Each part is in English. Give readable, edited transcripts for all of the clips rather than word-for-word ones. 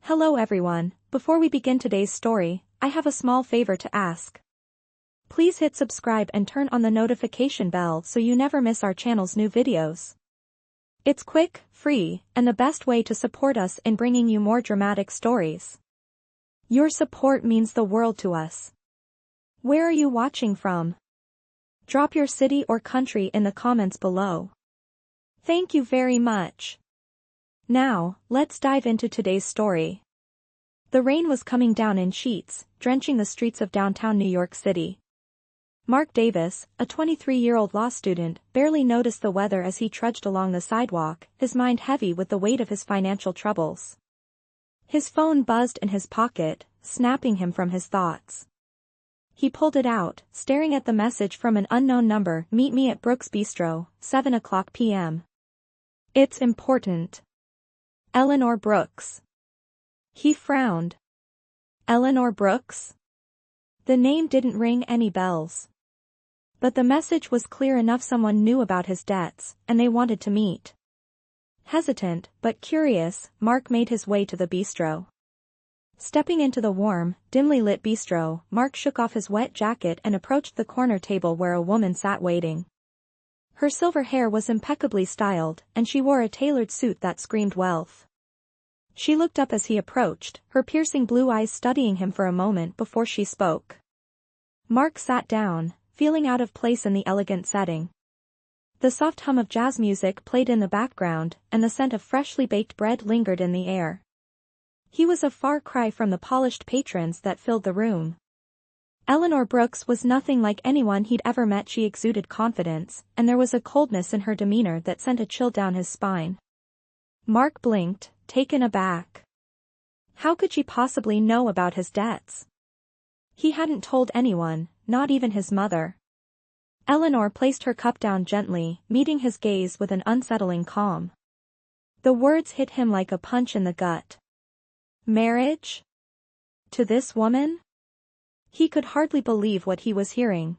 Hello everyone, before we begin today's story, I have a small favor to ask. Please hit subscribe and turn on the notification bell so you never miss our channel's new videos. It's quick, free, and the best way to support us in bringing you more dramatic stories. Your support means the world to us. Where are you watching from? Drop your city or country in the comments below. Thank you very much. Now, let's dive into today's story. The rain was coming down in sheets, drenching the streets of downtown New York City. Mark Davis, a 23-year-old law student, barely noticed the weather as he trudged along the sidewalk, his mind heavy with the weight of his financial troubles. His phone buzzed in his pocket, snapping him from his thoughts. He pulled it out, staring at the message from an unknown number. Meet me at Brooks Bistro, 7:00 p.m. It's important. Eleanor Brooks. He frowned. Eleanor Brooks? The name didn't ring any bells. But the message was clear enough: someone knew about his debts, and they wanted to meet. Hesitant, but curious, Mark made his way to the bistro. Stepping into the warm, dimly lit bistro, Mark shook off his wet jacket and approached the corner table where a woman sat waiting. Her silver hair was impeccably styled, and she wore a tailored suit that screamed wealth. She looked up as he approached, her piercing blue eyes studying him for a moment before she spoke. Mark sat down, feeling out of place in the elegant setting. The soft hum of jazz music played in the background, and the scent of freshly baked bread lingered in the air. He was a far cry from the polished patrons that filled the room. Eleanor Brooks was nothing like anyone he'd ever met. She exuded confidence, and there was a coldness in her demeanor that sent a chill down his spine. Mark blinked, taken aback. How could she possibly know about his debts? He hadn't told anyone, not even his mother. Eleanor placed her cup down gently, meeting his gaze with an unsettling calm. The words hit him like a punch in the gut. Marriage? To this woman? He could hardly believe what he was hearing.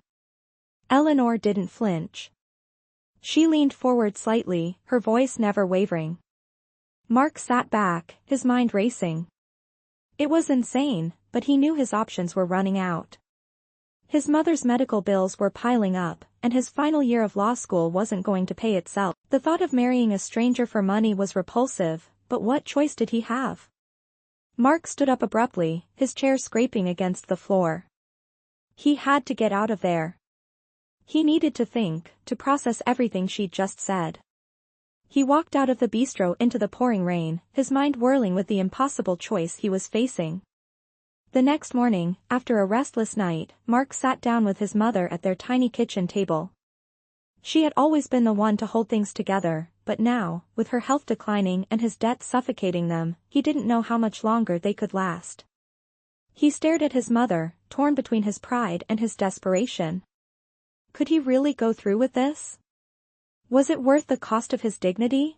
Eleanor didn't flinch. She leaned forward slightly, her voice never wavering. Mark sat back, his mind racing. It was insane, but he knew his options were running out. His mother's medical bills were piling up, and his final year of law school wasn't going to pay itself. The thought of marrying a stranger for money was repulsive, but what choice did he have? Mark stood up abruptly, his chair scraping against the floor. He had to get out of there. He needed to think, to process everything she'd just said. He walked out of the bistro into the pouring rain, his mind whirling with the impossible choice he was facing. The next morning, after a restless night, Mark sat down with his mother at their tiny kitchen table. She had always been the one to hold things together, but now, with her health declining and his debts suffocating them, he didn't know how much longer they could last. He stared at his mother, torn between his pride and his desperation. Could he really go through with this? Was it worth the cost of his dignity?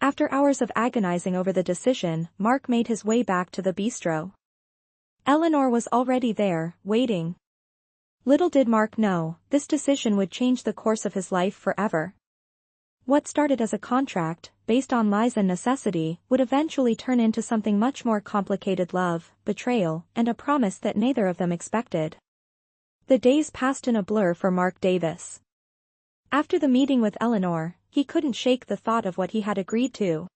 After hours of agonizing over the decision, Mark made his way back to the bistro. Eleanor was already there, waiting. Little did Mark know, this decision would change the course of his life forever. What started as a contract, based on lies and necessity, would eventually turn into something much more complicated: love, betrayal, and a promise that neither of them expected. The days passed in a blur for Mark Davis. After the meeting with Eleanor, he couldn't shake the thought of what he had agreed to.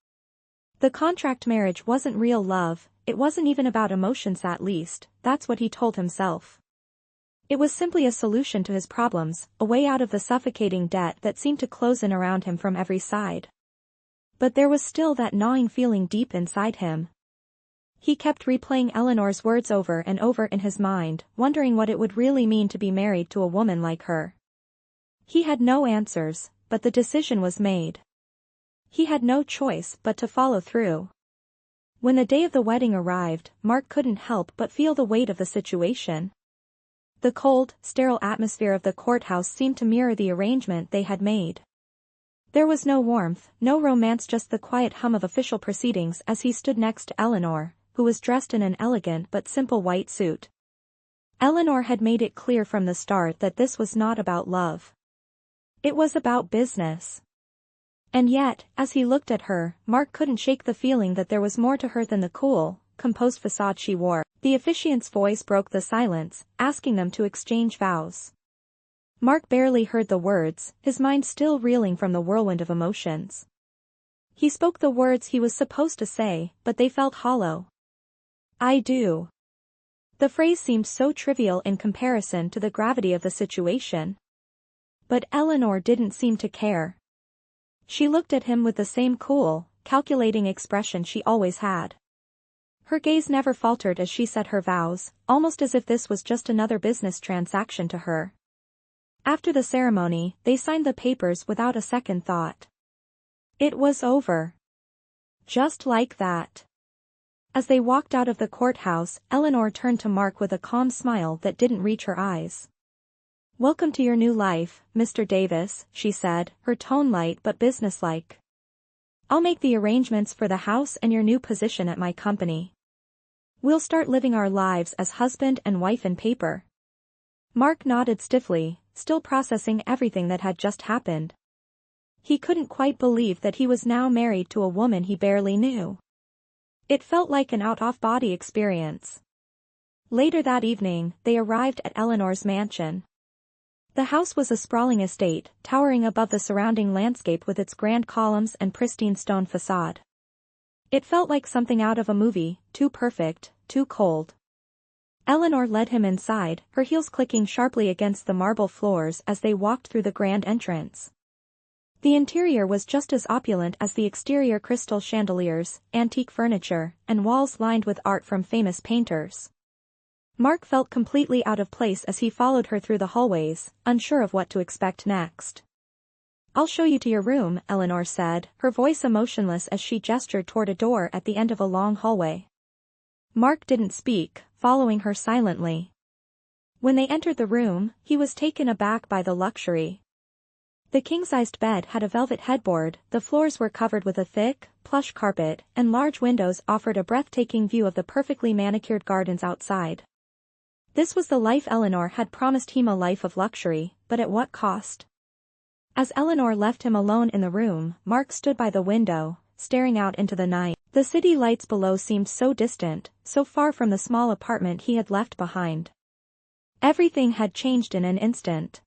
The contract marriage wasn't real love, it wasn't even about emotions, at least, that's what he told himself. It was simply a solution to his problems, a way out of the suffocating debt that seemed to close in around him from every side. But there was still that gnawing feeling deep inside him. He kept replaying Eleanor's words over and over in his mind, wondering what it would really mean to be married to a woman like her. He had no answers, but the decision was made. He had no choice but to follow through. When the day of the wedding arrived, Mark couldn't help but feel the weight of the situation. The cold, sterile atmosphere of the courthouse seemed to mirror the arrangement they had made. There was no warmth, no romance, just the quiet hum of official proceedings as he stood next to Eleanor, who was dressed in an elegant but simple white suit. Eleanor had made it clear from the start that this was not about love. It was about business. And yet, as he looked at her, Mark couldn't shake the feeling that there was more to her than the cool, composed facade she wore. The officiant's voice broke the silence, asking them to exchange vows. Mark barely heard the words, his mind still reeling from the whirlwind of emotions. He spoke the words he was supposed to say, but they felt hollow. "I do." The phrase seemed so trivial in comparison to the gravity of the situation. But Eleanor didn't seem to care. She looked at him with the same cool, calculating expression she always had. Her gaze never faltered as she said her vows, almost as if this was just another business transaction to her. After the ceremony, they signed the papers without a second thought. It was over. Just like that. As they walked out of the courthouse, Eleanor turned to Mark with a calm smile that didn't reach her eyes. "Welcome to your new life, Mr. Davis," she said, her tone light but businesslike. "I'll make the arrangements for the house and your new position at my company. We'll start living our lives as husband and wife in paper." Mark nodded stiffly, still processing everything that had just happened. He couldn't quite believe that he was now married to a woman he barely knew. It felt like an out-of-body experience. Later that evening, they arrived at Eleanor's mansion. The house was a sprawling estate, towering above the surrounding landscape with its grand columns and pristine stone facade. It felt like something out of a movie, too perfect, too cold. Eleanor led him inside, her heels clicking sharply against the marble floors as they walked through the grand entrance. The interior was just as opulent as the exterior: crystal chandeliers, antique furniture, and walls lined with art from famous painters. Mark felt completely out of place as he followed her through the hallways, unsure of what to expect next. "I'll show you to your room," Eleanor said, her voice emotionless as she gestured toward a door at the end of a long hallway. Mark didn't speak, following her silently. When they entered the room, he was taken aback by the luxury. The king-sized bed had a velvet headboard, the floors were covered with a thick, plush carpet, and large windows offered a breathtaking view of the perfectly manicured gardens outside. This was the life Eleanor had promised him, a life of luxury, but at what cost? As Eleanor left him alone in the room, Mark stood by the window, staring out into the night. The city lights below seemed so distant, so far from the small apartment he had left behind. Everything had changed in an instant.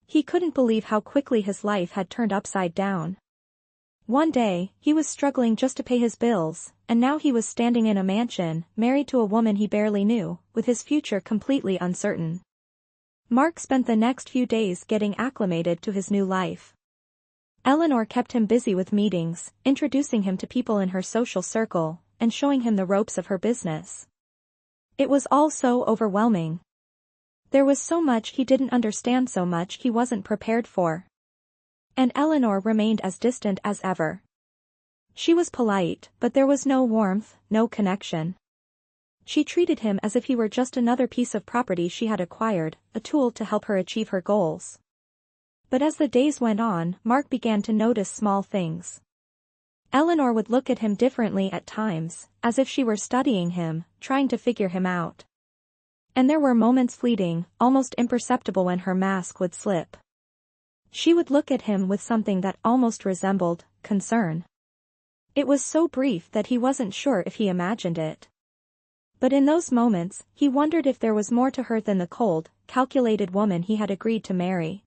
He couldn't believe how quickly his life had turned upside down. One day, he was struggling just to pay his bills, and now he was standing in a mansion, married to a woman he barely knew, with his future completely uncertain. Mark spent the next few days getting acclimated to his new life. Eleanor kept him busy with meetings, introducing him to people in her social circle, and showing him the ropes of her business. It was all so overwhelming. There was so much he didn't understand, so much he wasn't prepared for. And Eleanor remained as distant as ever. She was polite, but there was no warmth, no connection. She treated him as if he were just another piece of property she had acquired, a tool to help her achieve her goals. But as the days went on, Mark began to notice small things. Eleanor would look at him differently at times, as if she were studying him, trying to figure him out. And there were moments, fleeting, almost imperceptible, when her mask would slip. She would look at him with something that almost resembled concern. It was so brief that he wasn't sure if he imagined it. But in those moments, he wondered if there was more to her than the cold, calculated woman he had agreed to marry.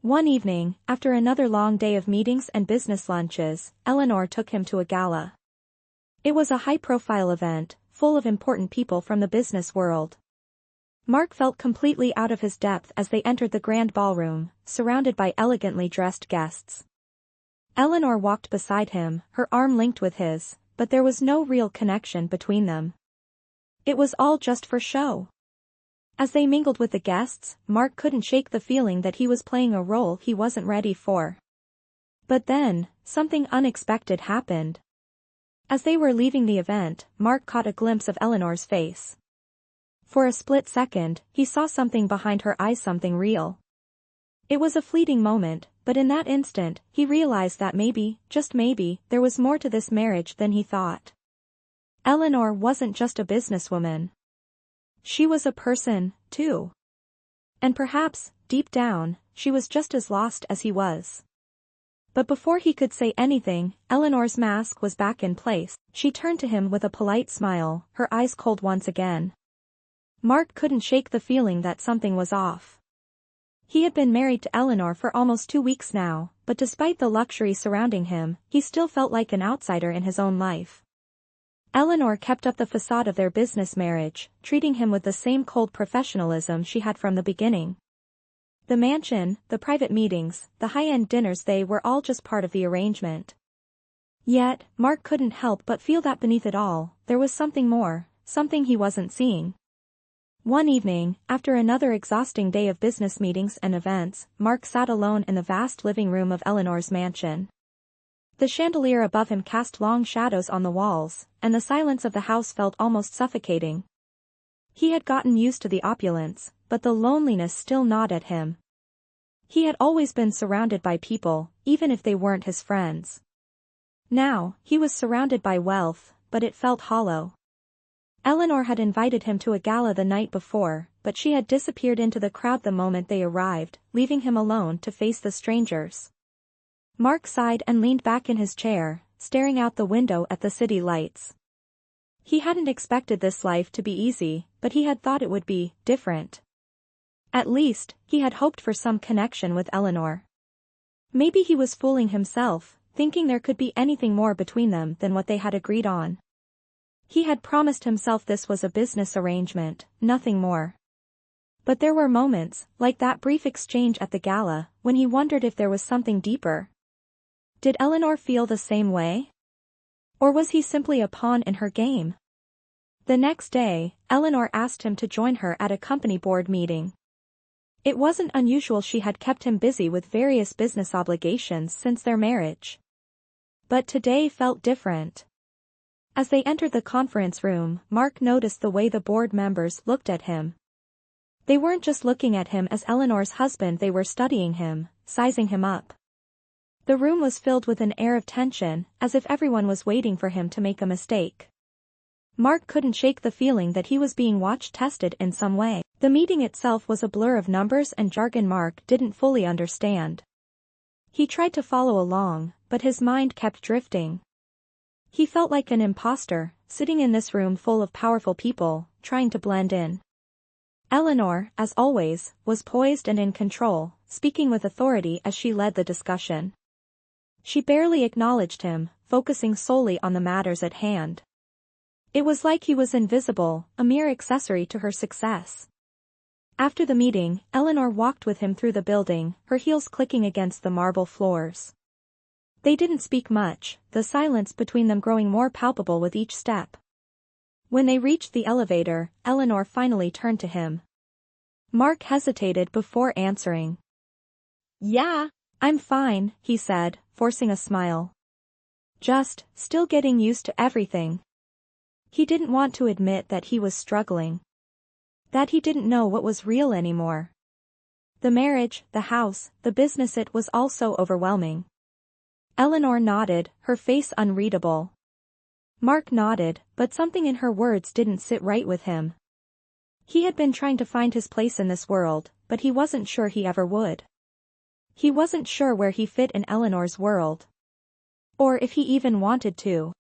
One evening, after another long day of meetings and business lunches, Eleanor took him to a gala. It was a high-profile event, full of important people from the business world. Mark felt completely out of his depth as they entered the grand ballroom, surrounded by elegantly dressed guests. Eleanor walked beside him, her arm linked with his, but there was no real connection between them. It was all just for show. As they mingled with the guests, Mark couldn't shake the feeling that he was playing a role he wasn't ready for. But then, something unexpected happened. As they were leaving the event, Mark caught a glimpse of Eleanor's face. For a split second, he saw something behind her eyes, something real. It was a fleeting moment, but in that instant, he realized that maybe, just maybe, there was more to this marriage than he thought. Eleanor wasn't just a businesswoman. She was a person, too. And perhaps, deep down, she was just as lost as he was. But before he could say anything, Eleanor's mask was back in place. She turned to him with a polite smile, her eyes cold once again. Mark couldn't shake the feeling that something was off. He had been married to Eleanor for almost 2 weeks now, but despite the luxury surrounding him, he still felt like an outsider in his own life. Eleanor kept up the facade of their business marriage, treating him with the same cold professionalism she had from the beginning. The mansion, the private meetings, the high-end dinners, they were all just part of the arrangement. Yet, Mark couldn't help but feel that beneath it all, there was something more, something he wasn't seeing. One evening, after another exhausting day of business meetings and events, Mark sat alone in the vast living room of Eleanor's mansion. The chandelier above him cast long shadows on the walls, and the silence of the house felt almost suffocating. He had gotten used to the opulence, but the loneliness still gnawed at him. He had always been surrounded by people, even if they weren't his friends. Now, he was surrounded by wealth, but it felt hollow. Eleanor had invited him to a gala the night before, but she had disappeared into the crowd the moment they arrived, leaving him alone to face the strangers. Mark sighed and leaned back in his chair, staring out the window at the city lights. He hadn't expected this life to be easy, but he had thought it would be different. At least, he had hoped for some connection with Eleanor. Maybe he was fooling himself, thinking there could be anything more between them than what they had agreed on. He had promised himself this was a business arrangement, nothing more. But there were moments, like that brief exchange at the gala, when he wondered if there was something deeper. Did Eleanor feel the same way? Or was he simply a pawn in her game? The next day, Eleanor asked him to join her at a company board meeting. It wasn't unusual, she had kept him busy with various business obligations since their marriage. But today felt different. As they entered the conference room, Mark noticed the way the board members looked at him. They weren't just looking at him as Eleanor's husband, they were studying him, sizing him up. The room was filled with an air of tension, as if everyone was waiting for him to make a mistake. Mark couldn't shake the feeling that he was being watched, tested in some way. The meeting itself was a blur of numbers and jargon Mark didn't fully understand. He tried to follow along, but his mind kept drifting. He felt like an imposter, sitting in this room full of powerful people, trying to blend in. Eleanor, as always, was poised and in control, speaking with authority as she led the discussion. She barely acknowledged him, focusing solely on the matters at hand. It was like he was invisible, a mere accessory to her success. After the meeting, Eleanor walked with him through the building, her heels clicking against the marble floors. They didn't speak much, the silence between them growing more palpable with each step. When they reached the elevator, Eleanor finally turned to him. Mark hesitated before answering. "Yeah, I'm fine," he said, forcing a smile. "Just, still getting used to everything." He didn't want to admit that he was struggling. That he didn't know what was real anymore. The marriage, the house, the business, it was all so overwhelming. Eleanor nodded, her face unreadable. Mark nodded, but something in her words didn't sit right with him. He had been trying to find his place in this world, but he wasn't sure he ever would. He wasn't sure where he fit in Eleanor's world. Or if he even wanted to.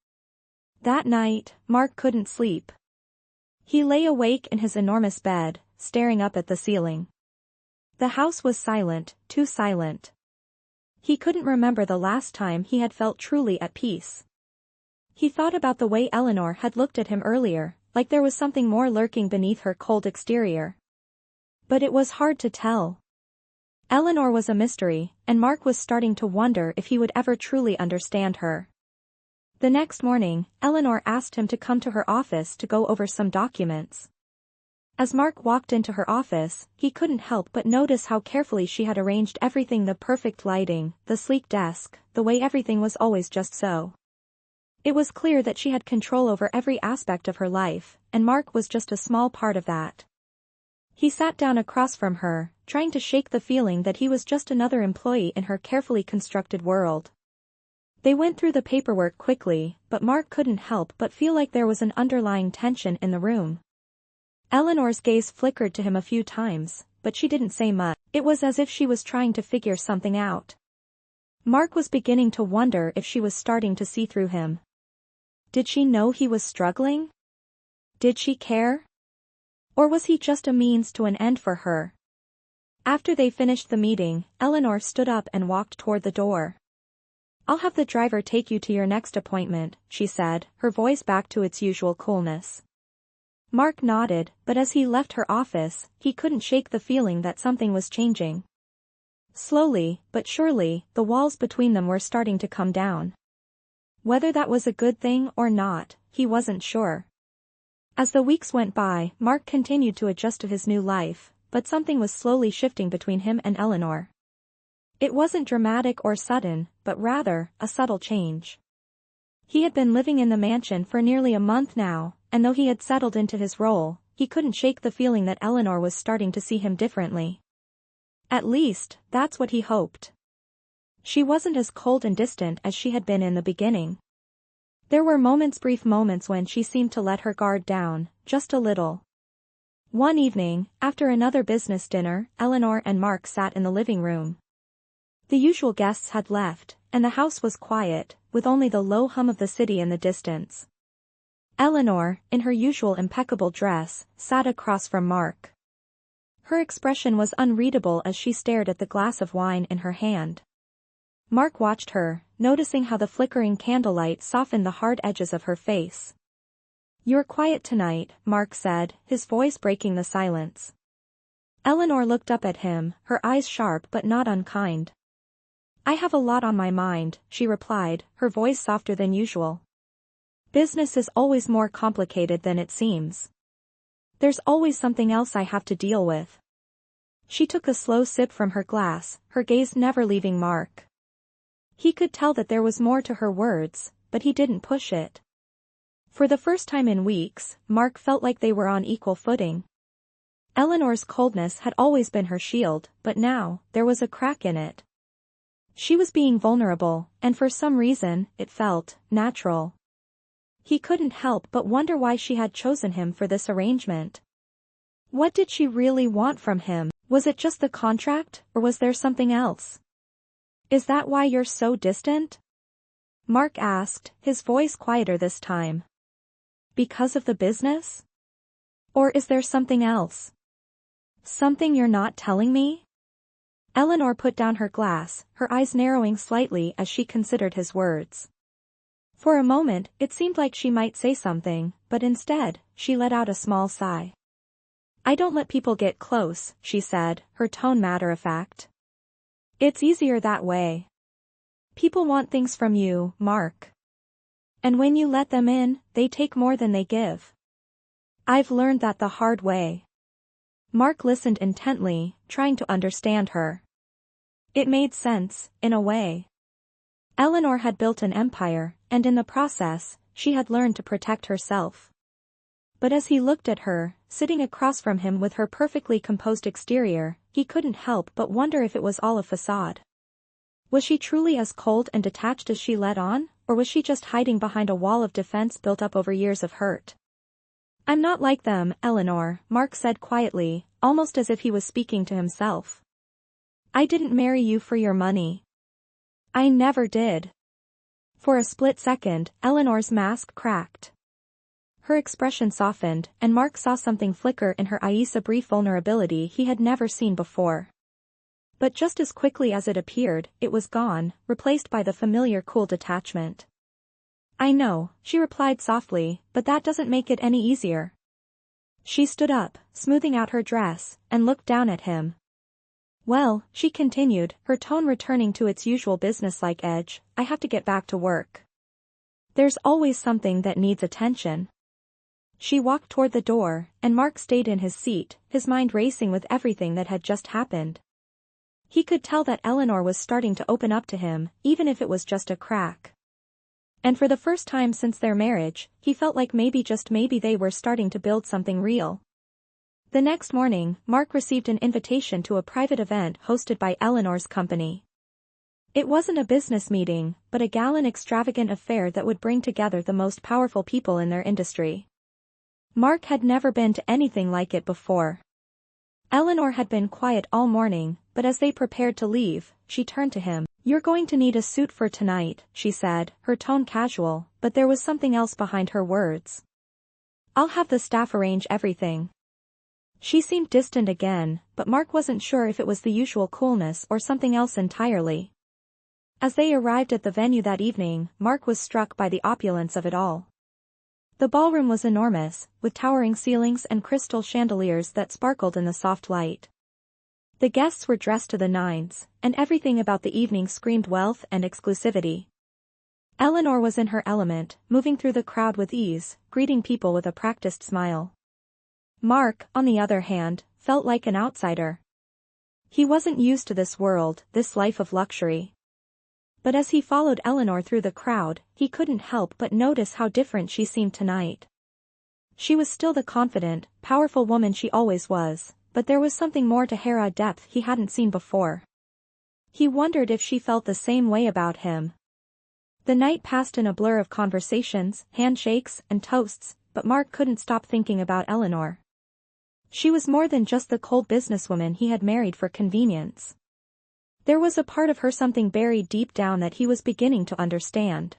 That night, Mark couldn't sleep. He lay awake in his enormous bed, staring up at the ceiling. The house was silent, too silent. He couldn't remember the last time he had felt truly at peace. He thought about the way Eleanor had looked at him earlier, like there was something more lurking beneath her cold exterior. But it was hard to tell. Eleanor was a mystery, and Mark was starting to wonder if he would ever truly understand her. The next morning, Eleanor asked him to come to her office to go over some documents. As Mark walked into her office, he couldn't help but notice how carefully she had arranged everything, the perfect lighting, the sleek desk, the way everything was always just so. It was clear that she had control over every aspect of her life, and Mark was just a small part of that. He sat down across from her, trying to shake the feeling that he was just another employee in her carefully constructed world. They went through the paperwork quickly, but Mark couldn't help but feel like there was an underlying tension in the room. Eleanor's gaze flickered to him a few times, but she didn't say much. It was as if she was trying to figure something out. Mark was beginning to wonder if she was starting to see through him. Did she know he was struggling? Did she care? Or was he just a means to an end for her? After they finished the meeting, Eleanor stood up and walked toward the door. "I'll have the driver take you to your next appointment," she said, her voice back to its usual coolness. Mark nodded, but as he left her office, he couldn't shake the feeling that something was changing. Slowly, but surely, the walls between them were starting to come down. Whether that was a good thing or not, he wasn't sure. As the weeks went by, Mark continued to adjust to his new life, but something was slowly shifting between him and Eleanor. It wasn't dramatic or sudden, but rather, a subtle change. He had been living in the mansion for nearly a month now, and though he had settled into his role, he couldn't shake the feeling that Eleanor was starting to see him differently. At least, that's what he hoped. She wasn't as cold and distant as she had been in the beginning. There were brief moments when she seemed to let her guard down, just a little. One evening, after another business dinner, Eleanor and Mark sat in the living room. The usual guests had left, and the house was quiet, with only the low hum of the city in the distance. Eleanor, in her usual impeccable dress, sat across from Mark. Her expression was unreadable as she stared at the glass of wine in her hand. Mark watched her, noticing how the flickering candlelight softened the hard edges of her face. "You're quiet tonight," Mark said, his voice breaking the silence. Eleanor looked up at him, her eyes sharp but not unkind. "I have a lot on my mind," she replied, her voice softer than usual. "Business is always more complicated than it seems. There's always something else I have to deal with." She took a slow sip from her glass, her gaze never leaving Mark. He could tell that there was more to her words, but he didn't push it. For the first time in weeks, Mark felt like they were on equal footing. Eleanor's coldness had always been her shield, but now, there was a crack in it. She was being vulnerable, and for some reason, it felt natural. He couldn't help but wonder why she had chosen him for this arrangement. What did she really want from him? Was it just the contract, or was there something else? "Is that why you're so distant?" Mark asked, his voice quieter this time. "Because of the business? Or is there something else? Something you're not telling me?" Eleanor put down her glass, her eyes narrowing slightly as she considered his words. For a moment, it seemed like she might say something, but instead, she let out a small sigh. "I don't let people get close," she said, her tone matter-of-fact. "It's easier that way. People want things from you, Mark. And when you let them in, they take more than they give. I've learned that the hard way." Mark listened intently, trying to understand her. It made sense, in a way. Eleanor had built an empire, and in the process, she had learned to protect herself. But as he looked at her, sitting across from him with her perfectly composed exterior, he couldn't help but wonder if it was all a facade. Was she truly as cold and detached as she let on, or was she just hiding behind a wall of defense built up over years of hurt? "I'm not like them, Eleanor," Mark said quietly, almost as if he was speaking to himself. "I didn't marry you for your money. I never did." For a split second, Eleanor's mask cracked. Her expression softened, and Mark saw something flicker in her eyes, a brief vulnerability he had never seen before. But just as quickly as it appeared, it was gone, replaced by the familiar cool detachment. "I know," she replied softly, "but that doesn't make it any easier." She stood up, smoothing out her dress, and looked down at him. "Well," she continued, her tone returning to its usual businesslike edge, "I have to get back to work. There's always something that needs attention." She walked toward the door, and Mark stayed in his seat, his mind racing with everything that had just happened. He could tell that Eleanor was starting to open up to him, even if it was just a crack. And for the first time since their marriage, he felt like maybe just maybe they were starting to build something real. The next morning, Mark received an invitation to a private event hosted by Eleanor's company. It wasn't a business meeting, but a gallant extravagant affair that would bring together the most powerful people in their industry. Mark had never been to anything like it before. Eleanor had been quiet all morning, but as they prepared to leave, she turned to him. You're going to need a suit for tonight, she said, her tone casual, but there was something else behind her words. I'll have the staff arrange everything. She seemed distant again, but Mark wasn't sure if it was the usual coolness or something else entirely. As they arrived at the venue that evening, Mark was struck by the opulence of it all. The ballroom was enormous, with towering ceilings and crystal chandeliers that sparkled in the soft light. The guests were dressed to the nines, and everything about the evening screamed wealth and exclusivity. Eleanor was in her element, moving through the crowd with ease, greeting people with a practiced smile. Mark, on the other hand, felt like an outsider. He wasn't used to this world, this life of luxury. But as he followed Eleanor through the crowd, he couldn't help but notice how different she seemed tonight. She was still the confident, powerful woman she always was, but there was something more to her, a depth he hadn't seen before. He wondered if she felt the same way about him. The night passed in a blur of conversations, handshakes, and toasts, but Mark couldn't stop thinking about Eleanor. She was more than just the cold businesswoman he had married for convenience. There was a part of her, something buried deep down, that he was beginning to understand.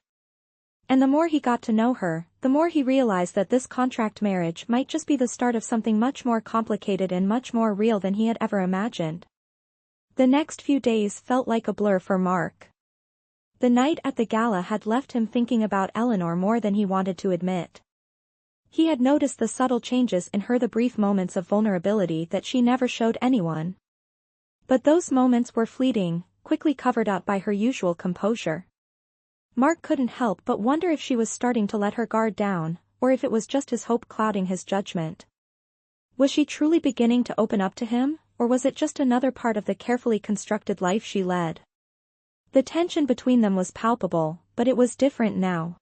And the more he got to know her, the more he realized that this contract marriage might just be the start of something much more complicated and much more real than he had ever imagined. The next few days felt like a blur for Mark. The night at the gala had left him thinking about Eleanor more than he wanted to admit. He had noticed the subtle changes in her, the brief moments of vulnerability that she never showed anyone. But those moments were fleeting, quickly covered up by her usual composure. Mark couldn't help but wonder if she was starting to let her guard down, or if it was just his hope clouding his judgment. Was she truly beginning to open up to him, or was it just another part of the carefully constructed life she led? The tension between them was palpable, but it was different now.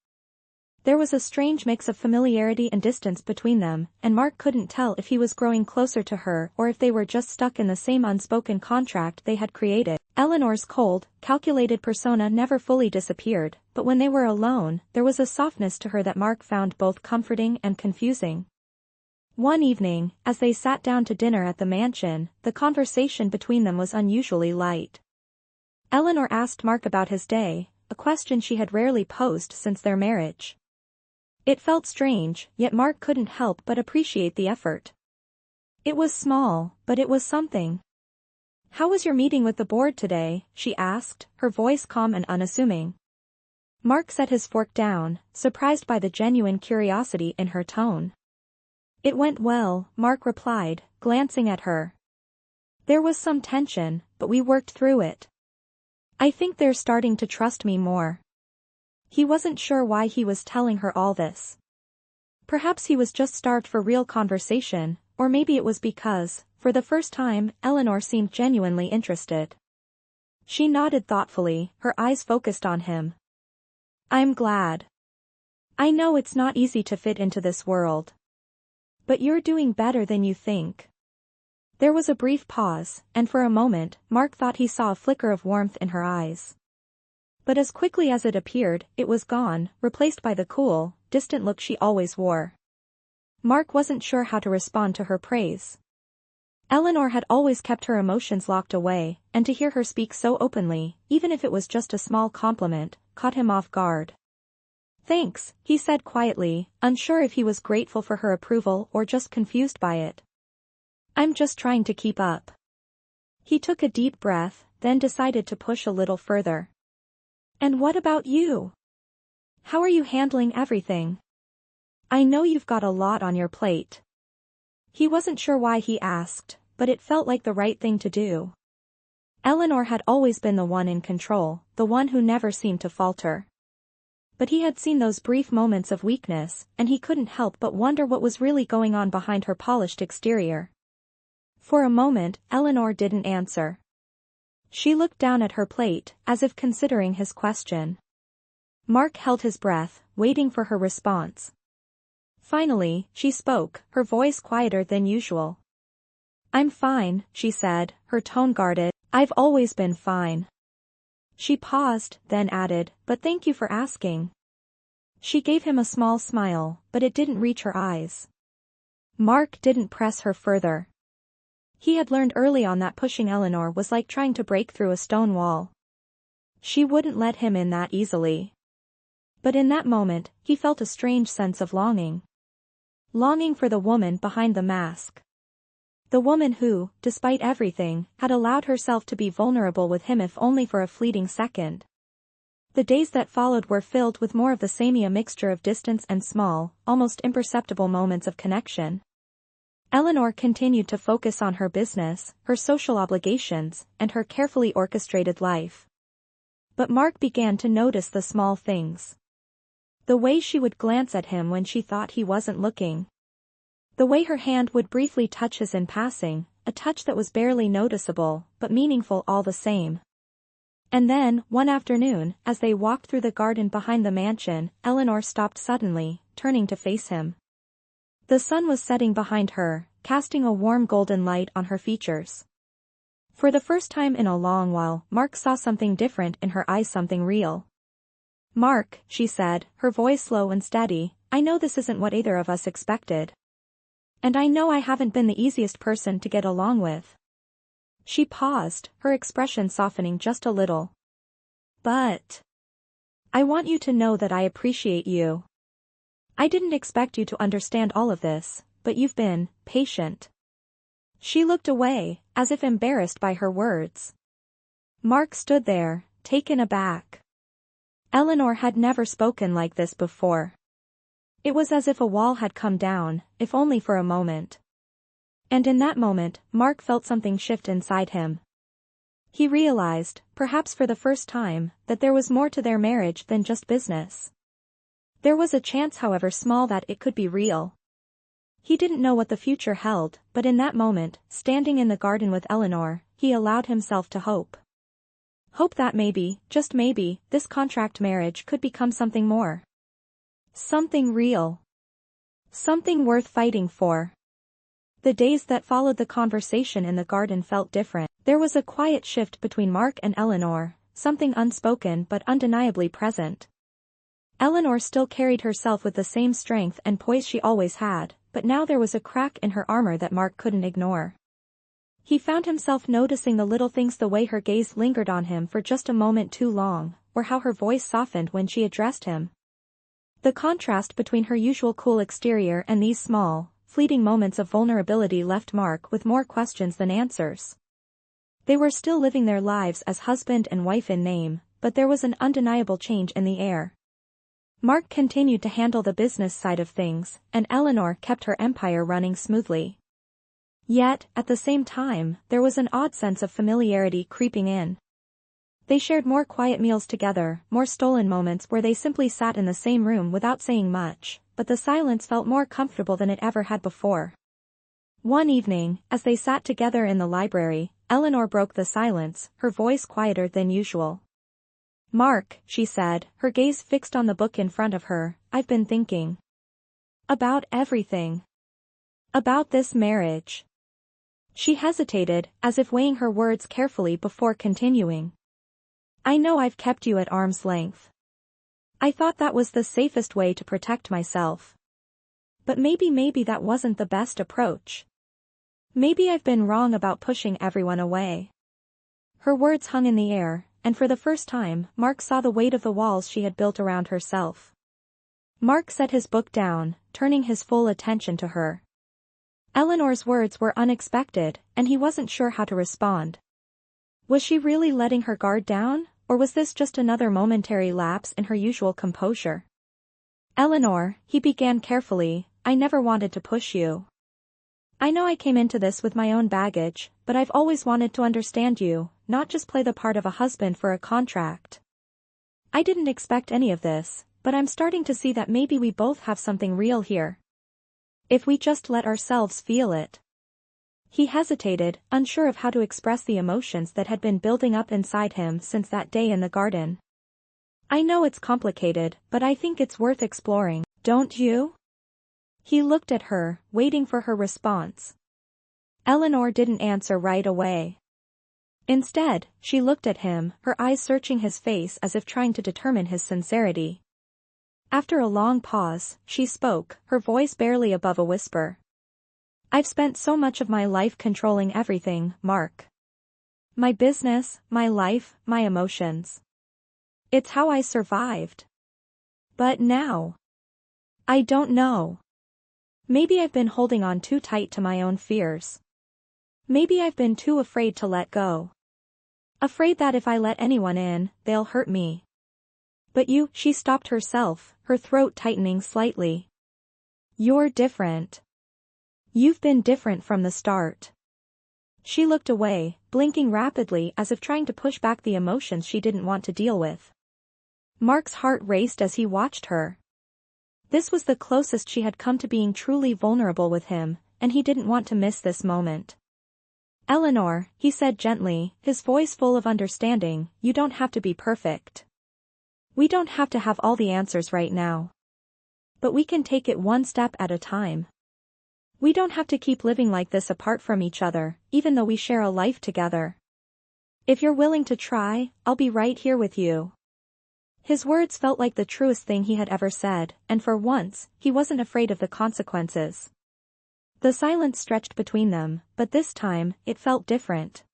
There was a strange mix of familiarity and distance between them, and Mark couldn't tell if he was growing closer to her or if they were just stuck in the same unspoken contract they had created. Eleanor's cold, calculated persona never fully disappeared, but when they were alone, there was a softness to her that Mark found both comforting and confusing. One evening, as they sat down to dinner at the mansion, the conversation between them was unusually light. Eleanor asked Mark about his day, a question she had rarely posed since their marriage. It felt strange, yet Mark couldn't help but appreciate the effort. It was small, but it was something. "How was your meeting with the board today?" she asked, her voice calm and unassuming. Mark set his fork down, surprised by the genuine curiosity in her tone. "It went well," Mark replied, glancing at her. "There was some tension, but we worked through it. I think they're starting to trust me more." He wasn't sure why he was telling her all this. Perhaps he was just starved for real conversation, or maybe it was because, for the first time, Eleanor seemed genuinely interested. She nodded thoughtfully, her eyes focused on him. "I'm glad. I know it's not easy to fit into this world. But you're doing better than you think." There was a brief pause, and for a moment, Mark thought he saw a flicker of warmth in her eyes. But as quickly as it appeared, it was gone, replaced by the cool, distant look she always wore. Mark wasn't sure how to respond to her praise. Eleanor had always kept her emotions locked away, and to hear her speak so openly, even if it was just a small compliment, caught him off guard. "Thanks," he said quietly, unsure if he was grateful for her approval or just confused by it. "I'm just trying to keep up." He took a deep breath, then decided to push a little further. "And what about you? How are you handling everything? I know you've got a lot on your plate." He wasn't sure why he asked, but it felt like the right thing to do. Eleanor had always been the one in control, the one who never seemed to falter. But he had seen those brief moments of weakness, and he couldn't help but wonder what was really going on behind her polished exterior. For a moment, Eleanor didn't answer. She looked down at her plate, as if considering his question. Mark held his breath, waiting for her response. Finally, she spoke, her voice quieter than usual. "I'm fine," she said, her tone guarded. "I've always been fine." She paused, then added, "But thank you for asking." She gave him a small smile, but it didn't reach her eyes. Mark didn't press her further. He had learned early on that pushing Eleanor was like trying to break through a stone wall. She wouldn't let him in that easily. But in that moment, he felt a strange sense of longing. Longing for the woman behind the mask. The woman who, despite everything, had allowed herself to be vulnerable with him if only for a fleeting second. The days that followed were filled with more of the same, a mixture of distance and small, almost imperceptible moments of connection. Eleanor continued to focus on her business, her social obligations, and her carefully orchestrated life. But Mark began to notice the small things. The way she would glance at him when she thought he wasn't looking. The way her hand would briefly touch his in passing, a touch that was barely noticeable, but meaningful all the same. And then, one afternoon, as they walked through the garden behind the mansion, Eleanor stopped suddenly, turning to face him. The sun was setting behind her, casting a warm golden light on her features. For the first time in a long while, Mark saw something different in her eyes, something real. "Mark," she said, her voice low and steady, "I know this isn't what either of us expected. And I know I haven't been the easiest person to get along with." She paused, her expression softening just a little. "But I want you to know that I appreciate you. I didn't expect you to understand all of this, but you've been patient." She looked away, as if embarrassed by her words. Mark stood there, taken aback. Eleanor had never spoken like this before. It was as if a wall had come down, if only for a moment. And in that moment, Mark felt something shift inside him. He realized, perhaps for the first time, that there was more to their marriage than just business. There was a chance, however small, that it could be real. He didn't know what the future held, but in that moment, standing in the garden with Eleanor, he allowed himself to hope. Hope that maybe, just maybe, this contract marriage could become something more. Something real. Something worth fighting for. The days that followed the conversation in the garden felt different. There was a quiet shift between Mark and Eleanor, something unspoken but undeniably present. Eleanor still carried herself with the same strength and poise she always had, but now there was a crack in her armor that Mark couldn't ignore. He found himself noticing the little things, the way her gaze lingered on him for just a moment too long, or how her voice softened when she addressed him. The contrast between her usual cool exterior and these small, fleeting moments of vulnerability left Mark with more questions than answers. They were still living their lives as husband and wife in name, but there was an undeniable change in the air. Mark continued to handle the business side of things, and Eleanor kept her empire running smoothly. Yet, at the same time, there was an odd sense of familiarity creeping in. They shared more quiet meals together, more stolen moments where they simply sat in the same room without saying much, but the silence felt more comfortable than it ever had before. One evening, as they sat together in the library, Eleanor broke the silence, her voice quieter than usual. "Mark," she said, her gaze fixed on the book in front of her, "I've been thinking. About everything. About this marriage." She hesitated, as if weighing her words carefully before continuing. "I know I've kept you at arm's length. I thought that was the safest way to protect myself. But maybe that wasn't the best approach. Maybe I've been wrong about pushing everyone away." Her words hung in the air, and for the first time, Mark saw the weight of the walls she had built around herself. Mark set his book down, turning his full attention to her. Eleanor's words were unexpected, and he wasn't sure how to respond. Was she really letting her guard down, or was this just another momentary lapse in her usual composure? "Eleanor," he began carefully, "I never wanted to push you. I know I came into this with my own baggage, but I've always wanted to understand you, not just play the part of a husband for a contract. I didn't expect any of this, but I'm starting to see that maybe we both have something real here. If we just let ourselves feel it." He hesitated, unsure of how to express the emotions that had been building up inside him since that day in the garden. "I know it's complicated, but I think it's worth exploring, don't you?" He looked at her, waiting for her response. Eleanor didn't answer right away. Instead, she looked at him, her eyes searching his face as if trying to determine his sincerity. After a long pause, she spoke, her voice barely above a whisper. "I've spent so much of my life controlling everything, Mark. My business, my life, my emotions. It's how I survived. But now, I don't know. Maybe I've been holding on too tight to my own fears. Maybe I've been too afraid to let go. Afraid that if I let anyone in, they'll hurt me. But you, she stopped herself, her throat tightening slightly. You're different. You've been different from the start. She looked away, blinking rapidly as if trying to push back the emotions she didn't want to deal with. Mark's heart raced as he watched her. This was the closest she had come to being truly vulnerable with him, and he didn't want to miss this moment. Eleanor, he said gently, his voice full of understanding, you don't have to be perfect. We don't have to have all the answers right now. But we can take it one step at a time. We don't have to keep living like this apart from each other, even though we share a life together. If you're willing to try, I'll be right here with you. His words felt like the truest thing he had ever said, and for once, he wasn't afraid of the consequences. The silence stretched between them, but this time, it felt different.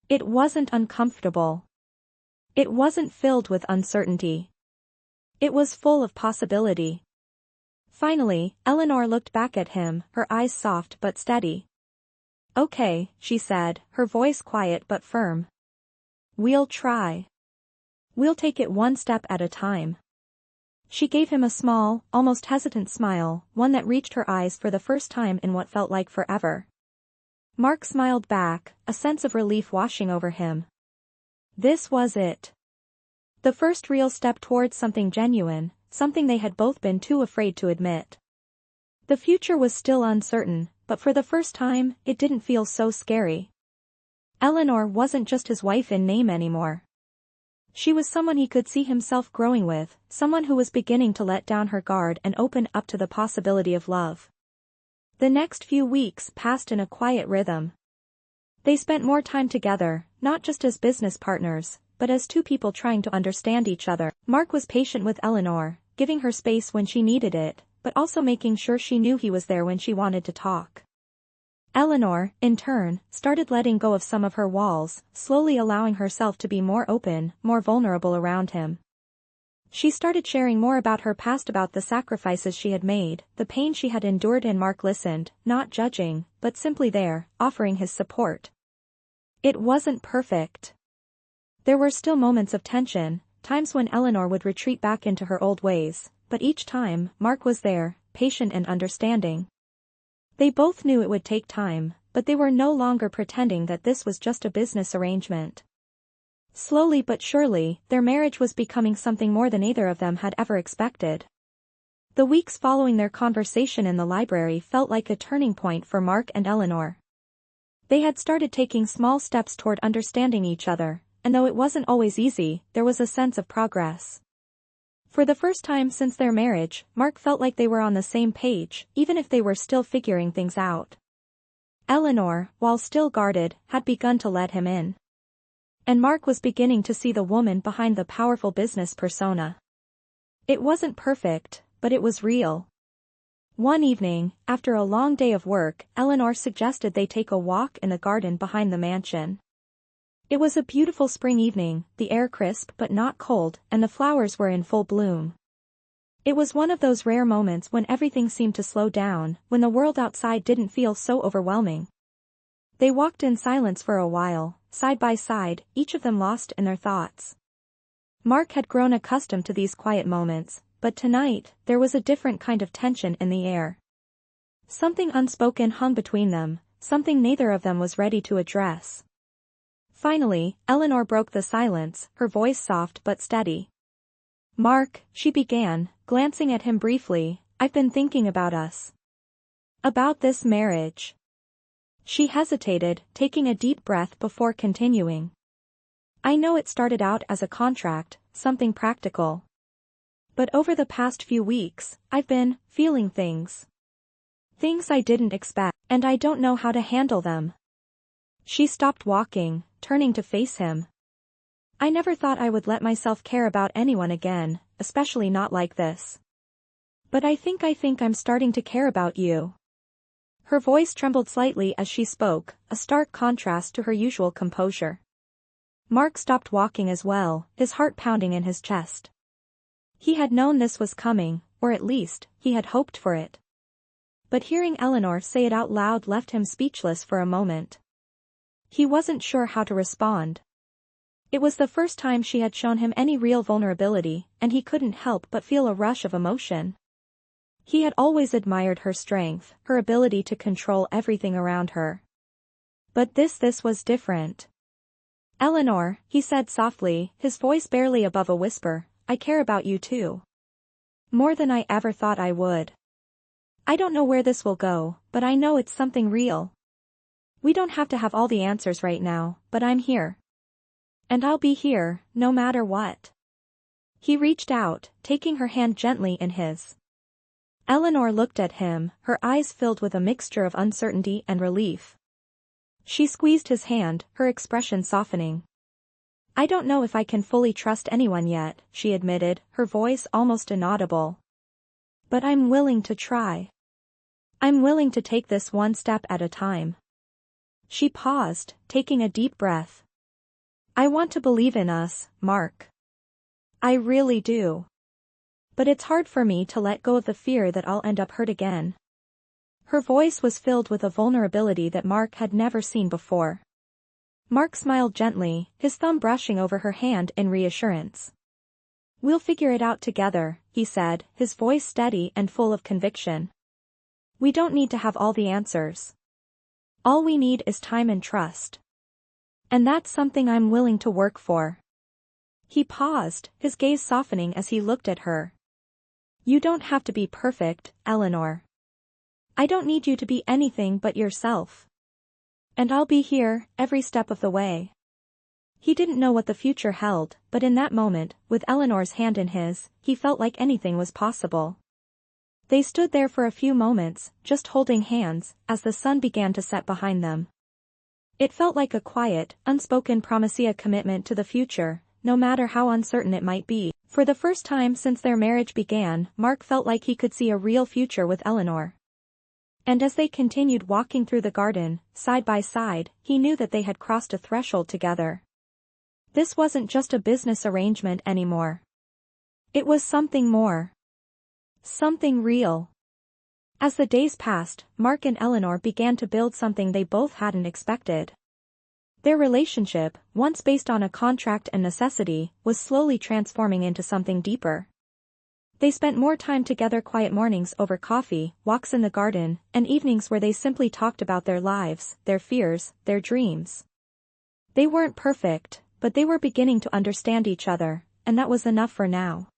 It wasn't uncomfortable. It wasn't filled with uncertainty. It was full of possibility. Finally, Eleanor looked back at him, her eyes soft but steady. Okay, she said, her voice quiet but firm. We'll try. We'll take it one step at a time. She gave him a small, almost hesitant smile, one that reached her eyes for the first time in what felt like forever. Mark smiled back, a sense of relief washing over him. This was it. The first real step towards something genuine, something they had both been too afraid to admit. The future was still uncertain, but for the first time, it didn't feel so scary. Eleanor wasn't just his wife in name anymore. She was someone he could see himself growing with, someone who was beginning to let down her guard and open up to the possibility of love. The next few weeks passed in a quiet rhythm. They spent more time together, not just as business partners, but as two people trying to understand each other. Mark was patient with Eleanor, giving her space when she needed it, but also making sure she knew he was there when she wanted to talk. Eleanor, in turn, started letting go of some of her walls, slowly allowing herself to be more open, more vulnerable around him. She started sharing more about her past, about the sacrifices she had made, the pain she had endured, and Mark listened, not judging, but simply there, offering his support. It wasn't perfect. There were still moments of tension, times when Eleanor would retreat back into her old ways, but each time, Mark was there, patient and understanding. They both knew it would take time, but they were no longer pretending that this was just a business arrangement. Slowly but surely, their marriage was becoming something more than either of them had ever expected. The weeks following their conversation in the library felt like a turning point for Mark and Eleanor. They had started taking small steps toward understanding each other, and though it wasn't always easy, there was a sense of progress. For the first time since their marriage, Mark felt like they were on the same page, even if they were still figuring things out. Eleanor, while still guarded, had begun to let him in. And Mark was beginning to see the woman behind the powerful business persona. It wasn't perfect, but it was real. One evening, after a long day of work, Eleanor suggested they take a walk in the garden behind the mansion. It was a beautiful spring evening, the air crisp but not cold, and the flowers were in full bloom. It was one of those rare moments when everything seemed to slow down, when the world outside didn't feel so overwhelming. They walked in silence for a while, side by side, each of them lost in their thoughts. Mark had grown accustomed to these quiet moments, but tonight, there was a different kind of tension in the air. Something unspoken hung between them, something neither of them was ready to address. Finally, Eleanor broke the silence, her voice soft but steady. Mark, she began, glancing at him briefly, I've been thinking about us. About this marriage. She hesitated, taking a deep breath before continuing. I know it started out as a contract, something practical. But over the past few weeks, I've been feeling things. Things I didn't expect, and I don't know how to handle them. She stopped walking, turning to face him. I never thought I would let myself care about anyone again, especially not like this. But I think I'm starting to care about you. Her voice trembled slightly as she spoke, a stark contrast to her usual composure. Mark stopped walking as well, his heart pounding in his chest. He had known this was coming, or at least, he had hoped for it. But hearing Eleanor say it out loud left him speechless for a moment. He wasn't sure how to respond. It was the first time she had shown him any real vulnerability, and he couldn't help but feel a rush of emotion. He had always admired her strength, her ability to control everything around her. But this was different. "Eleanor," he said softly, his voice barely above a whisper, "I care about you too. More than I ever thought I would. I don't know where this will go, but I know it's something real. We don't have to have all the answers right now, but I'm here. And I'll be here, no matter what." He reached out, taking her hand gently in his. Eleanor looked at him, her eyes filled with a mixture of uncertainty and relief. She squeezed his hand, her expression softening. "I don't know if I can fully trust anyone yet," she admitted, her voice almost inaudible. "But I'm willing to try. I'm willing to take this one step at a time." She paused, taking a deep breath. "I want to believe in us, Mark. I really do. But it's hard for me to let go of the fear that I'll end up hurt again." Her voice was filled with a vulnerability that Mark had never seen before. Mark smiled gently, his thumb brushing over her hand in reassurance. "We'll figure it out together," he said, his voice steady and full of conviction. "We don't need to have all the answers. All we need is time and trust. And that's something I'm willing to work for." He paused, his gaze softening as he looked at her. "You don't have to be perfect, Eleanor. I don't need you to be anything but yourself. And I'll be here, every step of the way." He didn't know what the future held, but in that moment, with Eleanor's hand in his, he felt like anything was possible. They stood there for a few moments, just holding hands, as the sun began to set behind them. It felt like a quiet, unspoken promise, a commitment to the future, no matter how uncertain it might be. For the first time since their marriage began, Mark felt like he could see a real future with Eleanor. And as they continued walking through the garden, side by side, he knew that they had crossed a threshold together. This wasn't just a business arrangement anymore. It was something more. Something real. As the days passed, Mark and Eleanor began to build something they both hadn't expected. Their relationship, once based on a contract and necessity, was slowly transforming into something deeper. They spent more time together, quiet mornings over coffee, walks in the garden, and evenings where they simply talked about their lives, their fears, their dreams. They weren't perfect, but they were beginning to understand each other, and that was enough for now.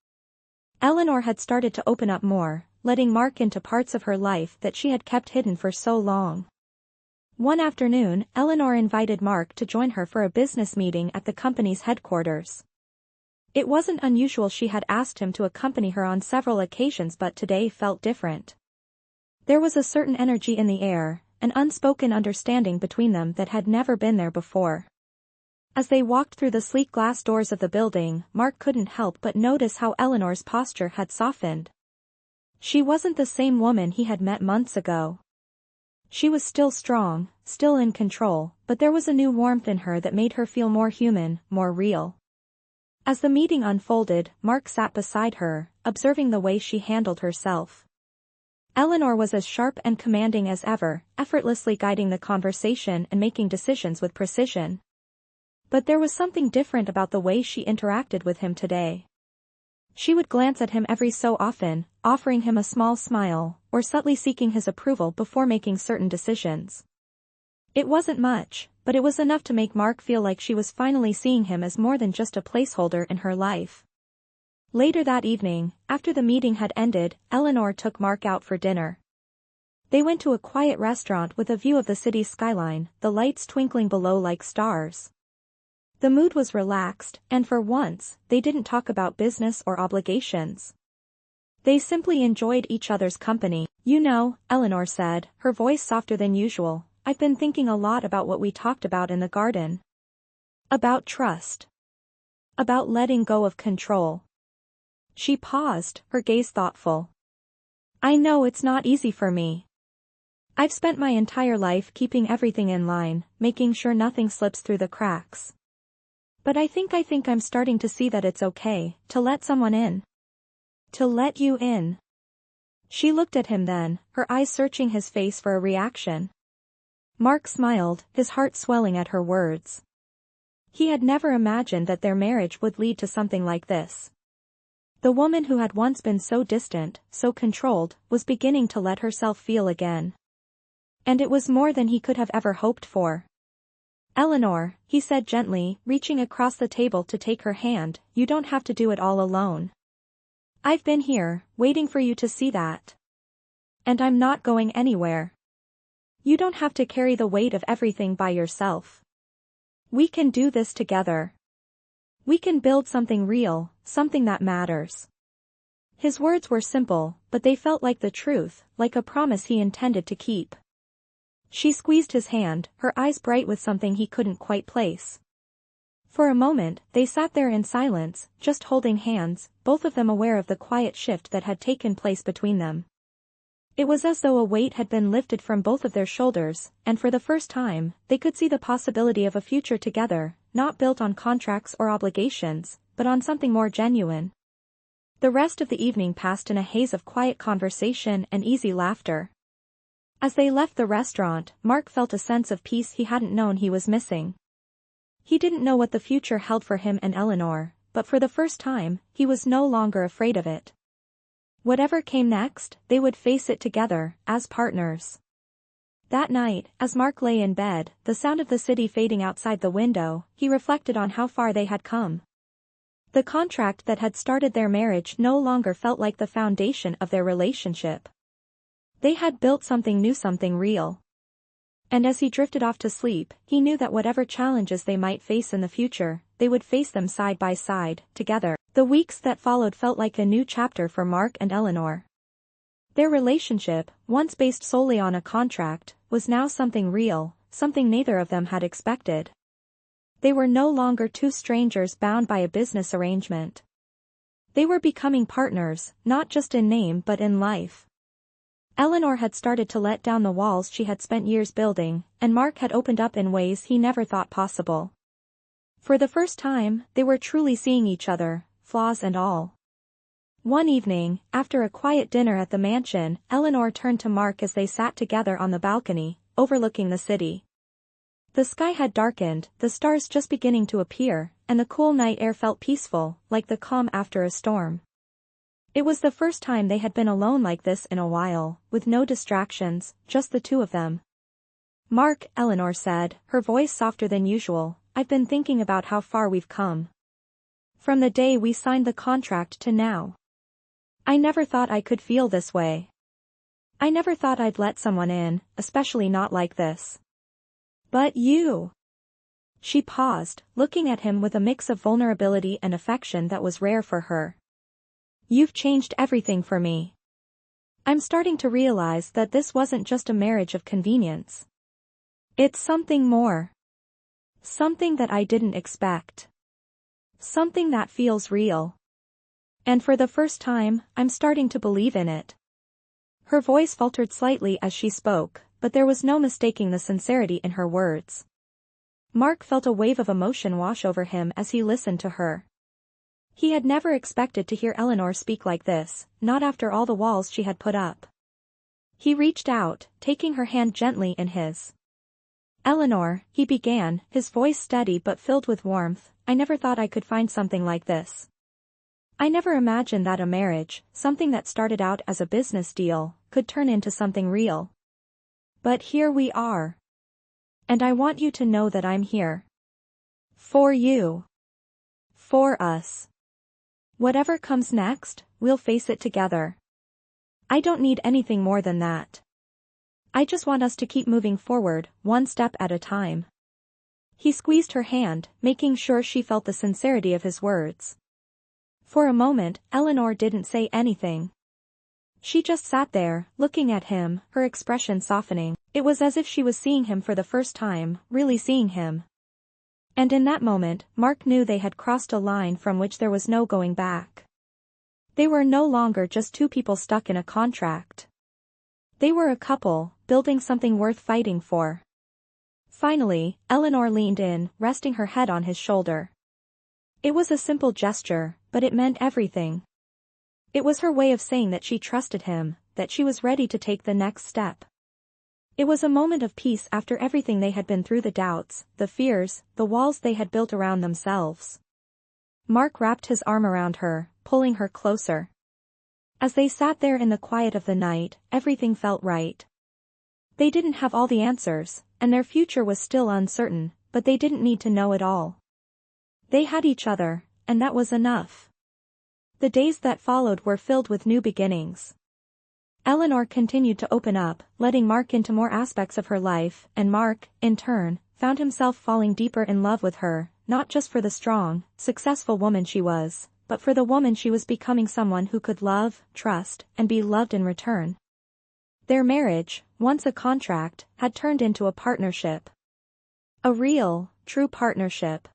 Eleanor had started to open up more, letting Mark into parts of her life that she had kept hidden for so long. One afternoon, Eleanor invited Mark to join her for a business meeting at the company's headquarters. It wasn't unusual, she had asked him to accompany her on several occasions, but today felt different. There was a certain energy in the air, an unspoken understanding between them that had never been there before. As they walked through the sleek glass doors of the building, Mark couldn't help but notice how Eleanor's posture had softened. She wasn't the same woman he had met months ago. She was still strong, still in control, but there was a new warmth in her that made her feel more human, more real. As the meeting unfolded, Mark sat beside her, observing the way she handled herself. Eleanor was as sharp and commanding as ever, effortlessly guiding the conversation and making decisions with precision. But there was something different about the way she interacted with him today. She would glance at him every so often, offering him a small smile, or subtly seeking his approval before making certain decisions. It wasn't much, but it was enough to make Mark feel like she was finally seeing him as more than just a placeholder in her life. Later that evening, after the meeting had ended, Eleanor took Mark out for dinner. They went to a quiet restaurant with a view of the city's skyline, the lights twinkling below like stars. The mood was relaxed, and for once, they didn't talk about business or obligations. They simply enjoyed each other's company. "You know," Eleanor said, her voice softer than usual, "I've been thinking a lot about what we talked about in the garden. About trust. About letting go of control." She paused, her gaze thoughtful. "I know it's not easy for me. I've spent my entire life keeping everything in line, making sure nothing slips through the cracks. But I think I'm starting to see that it's okay to let someone in. To let you in. She looked at him then, her eyes searching his face for a reaction. Mark smiled, his heart swelling at her words. He had never imagined that their marriage would lead to something like this. The woman who had once been so distant, so controlled, was beginning to let herself feel again. And it was more than he could have ever hoped for. Eleanor, he said gently, reaching across the table to take her hand, you don't have to do it all alone. I've been here, waiting for you to see that. And I'm not going anywhere. You don't have to carry the weight of everything by yourself. We can do this together. We can build something real, something that matters. His words were simple, but they felt like the truth, like a promise he intended to keep. She squeezed his hand, her eyes bright with something he couldn't quite place. For a moment, they sat there in silence, just holding hands, both of them aware of the quiet shift that had taken place between them. It was as though a weight had been lifted from both of their shoulders, and for the first time, they could see the possibility of a future together, not built on contracts or obligations, but on something more genuine. The rest of the evening passed in a haze of quiet conversation and easy laughter. As they left the restaurant, Mark felt a sense of peace he hadn't known he was missing. He didn't know what the future held for him and Eleanor, but for the first time, he was no longer afraid of it. Whatever came next, they would face it together, as partners. That night, as Mark lay in bed, the sound of the city fading outside the window, he reflected on how far they had come. The contract that had started their marriage no longer felt like the foundation of their relationship. They had built something new, something real. And as he drifted off to sleep, he knew that whatever challenges they might face in the future, they would face them side by side, together. The weeks that followed felt like a new chapter for Mark and Eleanor. Their relationship, once based solely on a contract, was now something real, something neither of them had expected. They were no longer two strangers bound by a business arrangement. They were becoming partners, not just in name but in life. Eleanor had started to let down the walls she had spent years building, and Mark had opened up in ways he never thought possible. For the first time, they were truly seeing each other, flaws and all. One evening, after a quiet dinner at the mansion, Eleanor turned to Mark as they sat together on the balcony, overlooking the city. The sky had darkened, the stars just beginning to appear, and the cool night air felt peaceful, like the calm after a storm. It was the first time they had been alone like this in a while, with no distractions, just the two of them. Mark, Eleanor said, her voice softer than usual, I've been thinking about how far we've come. From the day we signed the contract to now. I never thought I could feel this way. I never thought I'd let someone in, especially not like this. But you. She paused, looking at him with a mix of vulnerability and affection that was rare for her. You've changed everything for me. I'm starting to realize that this wasn't just a marriage of convenience. It's something more. Something that I didn't expect. Something that feels real. And for the first time, I'm starting to believe in it. Her voice faltered slightly as she spoke, but there was no mistaking the sincerity in her words. Mark felt a wave of emotion wash over him as he listened to her. He had never expected to hear Eleanor speak like this, not after all the walls she had put up. He reached out, taking her hand gently in his. Eleanor, he began, his voice steady but filled with warmth, I never thought I could find something like this. I never imagined that a marriage, something that started out as a business deal, could turn into something real. But here we are. And I want you to know that I'm here. For you. For us. Whatever comes next, we'll face it together. I don't need anything more than that. I just want us to keep moving forward, one step at a time. He squeezed her hand, making sure she felt the sincerity of his words. For a moment, Eleanor didn't say anything. She just sat there, looking at him, her expression softening. It was as if she was seeing him for the first time, really seeing him. And in that moment, Mark knew they had crossed a line from which there was no going back. They were no longer just two people stuck in a contract. They were a couple, building something worth fighting for. Finally, Eleanor leaned in, resting her head on his shoulder. It was a simple gesture, but it meant everything. It was her way of saying that she trusted him, that she was ready to take the next step. It was a moment of peace after everything they had been through, the doubts, the fears, the walls they had built around themselves. Mark wrapped his arm around her, pulling her closer. As they sat there in the quiet of the night, everything felt right. They didn't have all the answers, and their future was still uncertain, but they didn't need to know it all. They had each other, and that was enough. The days that followed were filled with new beginnings. Eleanor continued to open up, letting Mark into more aspects of her life, and Mark, in turn, found himself falling deeper in love with her, not just for the strong, successful woman she was, but for the woman she was becoming, someone who could love, trust, and be loved in return. Their marriage, once a contract, had turned into a partnership. A real, true partnership.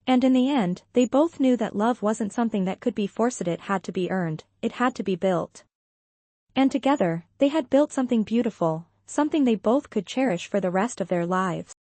And in the end, they both knew that love wasn't something that could be forced, it had to be earned, it had to be built. And together, they had built something beautiful, something they both could cherish for the rest of their lives.